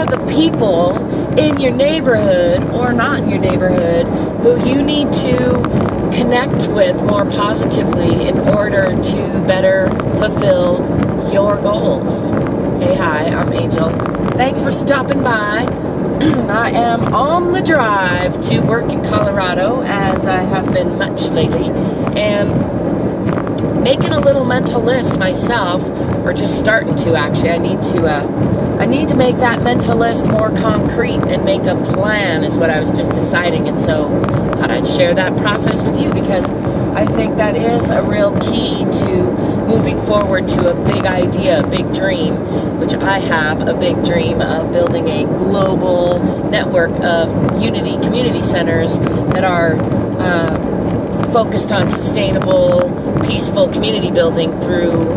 the people in your neighborhood or not in your neighborhood who you need to connect with more positively in order to better fulfill your goals. Hey, hi, I'm Angel. Thanks for stopping by. I am on the drive to work in Colorado, as I have been much lately, and making a little mental list myself, or just starting to actually. I need to make that mental list more concrete and make a plan is what I was just deciding, and so I thought I'd share that process with you because I think that is a real key to moving forward to a big idea, a big dream, which I have a big dream of building a global network of Unity community centers that are focused on sustainable, peaceful community building through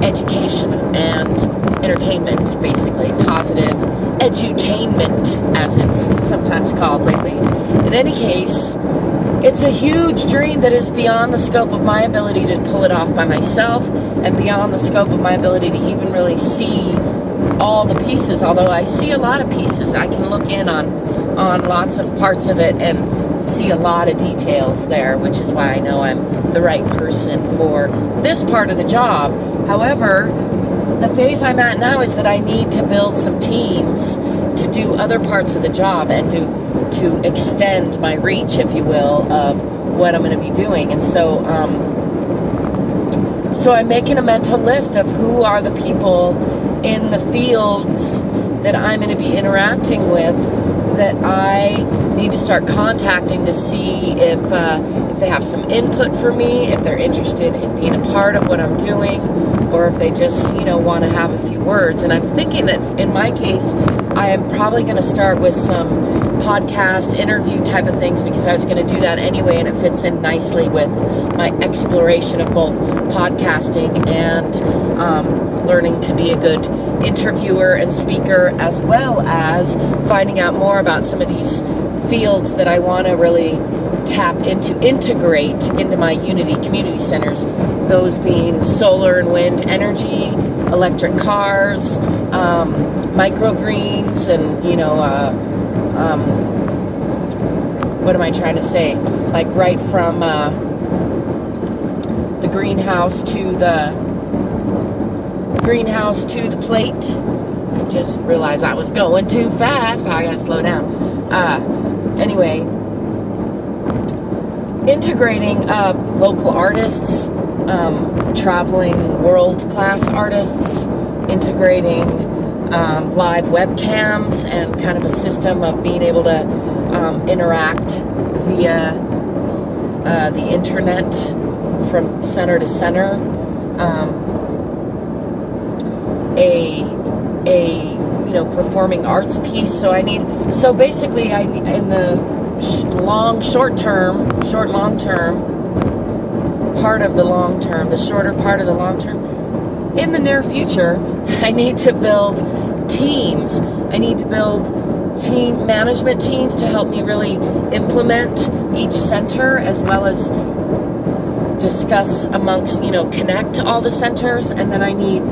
education and entertainment, basically positive edutainment, as it's sometimes called lately. In any case, it's a huge dream that is beyond the scope of my ability to pull it off by myself and beyond the scope of my ability to even really see all the pieces, although I see a lot of pieces. I can look in on lots of parts of it and see a lot of details there, which is why I know I'm the right person for this part of the job. However, the phase I'm at now is that I need to build some teams to do other parts of the job and to extend my reach, if you will, of what I'm going to be doing. And so I'm making a mental list of who are the people in the fields that I'm going to be interacting with that I need to start contacting to see if they have some input for me, if they're interested in being a part of what I'm doing, or if they just, want to have a few words. And I'm thinking that in my case, I am probably going to start with some podcast interview type of things because I was going to do that anyway, and it fits in nicely with my exploration of both podcasting and learning to be a good interviewer and speaker, as well as finding out more about some of these fields that I want to really tap into, integrate into my Unity community centers, those being solar and wind energy, electric cars, microgreens, and what am I trying to say? Like right from the greenhouse to the plate. I just realized I was going too fast. I gotta slow down. Anyway, integrating local artists, traveling world-class artists, integrating live webcams, and kind of a system of being able to interact via the internet from center to center. A performing arts piece. So basically in the shorter part of the long term, in the near future, I need to build teams. I need to build management teams to help me really implement each center, as well as discuss amongst, connect all the centers. And then I need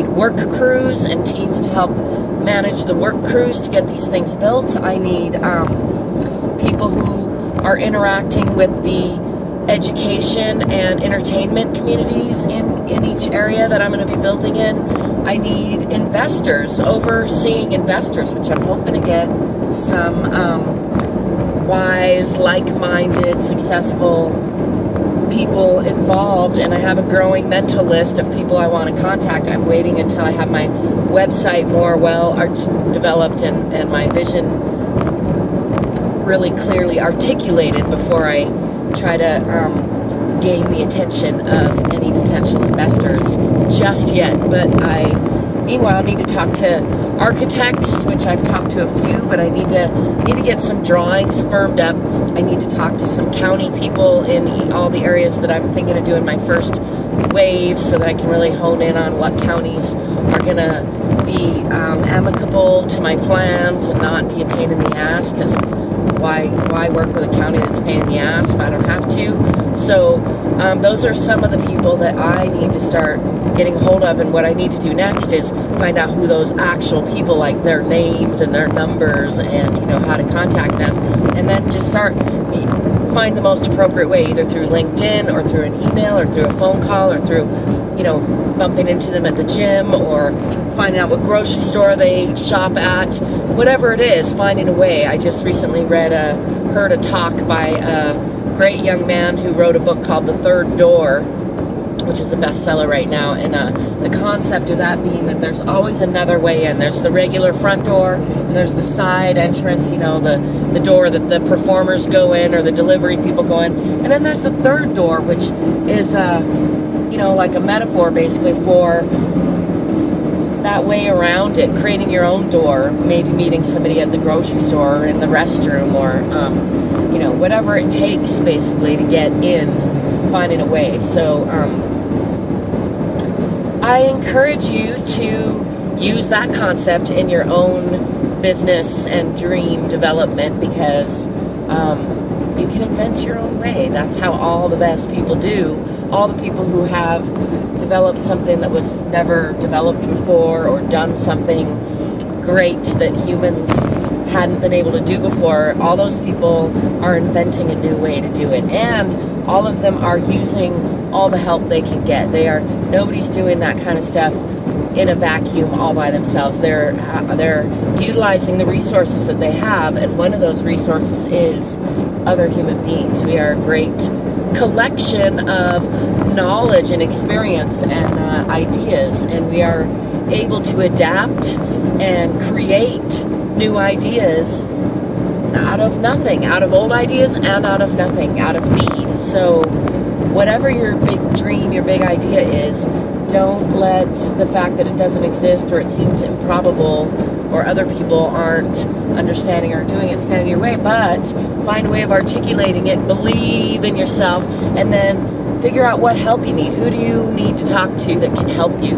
work crews and teams to help manage the work crews to get these things built. I need people who are interacting with the education and entertainment communities in each area that I'm going to be building in. I need investors, overseeing investors, which I'm hoping to get some wise, like-minded, successful people involved, and I have a growing mental list of people I want to contact. I'm waiting until I have my website more developed and my vision really clearly articulated before I try to gain the attention of any potential investors just yet. But I, meanwhile, need to talk to architects, which I've talked to a few, but I need to get some drawings firmed up. I need to talk to some county people in all the areas that I'm thinking of doing my first wave, so that I can really hone in on what counties are going to be amicable to my plans and not be a pain in the ass, because why work with a county that's a pain in the ass if I don't have to? So those are some of the people that I need to start getting a hold of, and what I need to do next is find out who those actual people, like their names and their numbers, and how to contact them, and then just find the most appropriate way, either through LinkedIn or through an email or through a phone call or through bumping into them at the gym, or finding out what grocery store they shop at. Whatever it is, finding a way. I just recently heard a talk by a great young man who wrote a book called The Third Door, which is a bestseller right now, and the concept of that being that there's always another way in. There's the regular front door, and there's the side entrance, the door that the performers go in or the delivery people go in, and then there's the third door, which is like a metaphor basically for that way around it, creating your own door, maybe meeting somebody at the grocery store or in the restroom, or whatever it takes basically to get in, finding a way. So I encourage you to use that concept in your own business and dream development, because you can invent your own way. That's how all the best people do. All the people who have developed something that was never developed before, or done something great that humans hadn't been able to do before, all those people are inventing a new way to do it, and all of them are using all the help they can get. Nobody's doing that kind of stuff in a vacuum all by themselves. They're utilizing the resources that they have, and one of those resources is other human beings. We are a great collection of knowledge and experience and ideas, and we are able to adapt and create new ideas out of nothing, out of old ideas, and out of nothing, out of need. So whatever your big dream, your big idea is, don't let the fact that it doesn't exist, or it seems improbable, or other people aren't understanding or doing it, stand in your way, but find a way of articulating it, believe in yourself, and then figure out what help you need. Who do you need to talk to that can help you?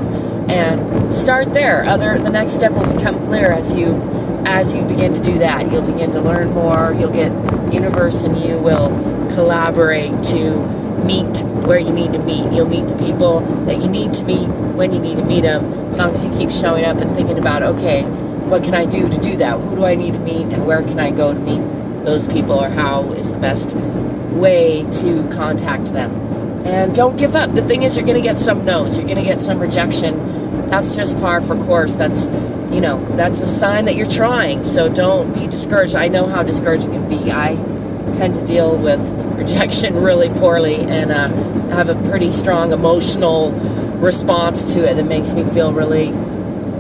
And start there. The next step will become clear as you begin to do that. You'll begin to learn more. The universe and you will collaborate to meet where you need to meet. You'll meet the people that you need to meet when you need to meet them, as long as you keep showing up and thinking about, okay, what can I do to do that? Who do I need to meet, and where can I go to meet those people, or how is the best way to contact them? And don't give up. The thing is, you're going to get some no's. You're going to get some rejection. That's just par for course. That's a sign that you're trying. So don't be discouraged. I know how discouraging it can be. I tend to deal with rejection really poorly, and I have a pretty strong emotional response to it that makes me feel really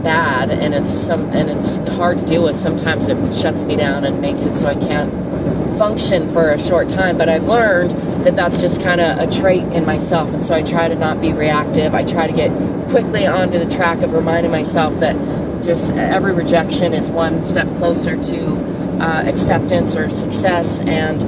bad, and it's hard to deal with. Sometimes it shuts me down and makes it so I can't function for a short time, but I've learned that that's just kind of a trait in myself, and so I try to not be reactive. I try to get quickly onto the track of reminding myself that just every rejection is one step closer to acceptance or success, and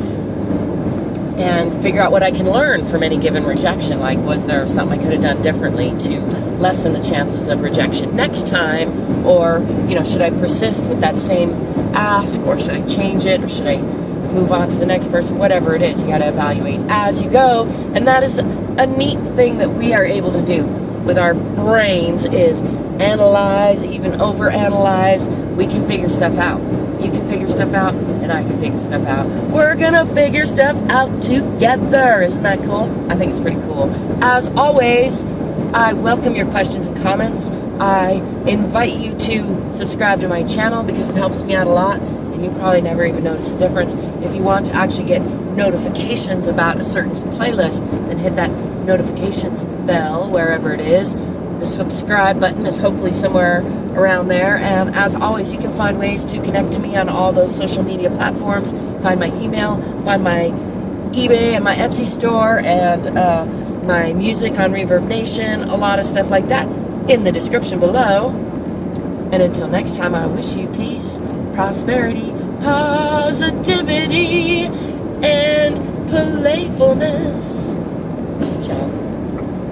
figure out what I can learn from any given rejection. Like, was there something I could have done differently to lessen the chances of rejection next time? Or, should I persist with that same ask, or should I change it, or should I move on to the next person? Whatever it is, you got to evaluate as you go. And that is a neat thing that we are able to do with our brains, is analyze, even overanalyze. We can figure stuff out. You can figure stuff out, and I can figure stuff out. We're gonna figure stuff out together. Isn't that cool? I think it's pretty cool. As always, I welcome your questions and comments. I invite you to subscribe to my channel, because it helps me out a lot, and you probably never even notice the difference. If you want to actually get notifications about a certain playlist, then hit that notifications bell wherever it is. The subscribe button is hopefully somewhere around there. And as always, you can find ways to connect to me on all those social media platforms. Find my email, find my eBay and my Etsy store, and my music on Reverbnation, a lot of stuff like that in the description below. And until next time, I wish you peace, prosperity, positivity, and playfulness. Ciao.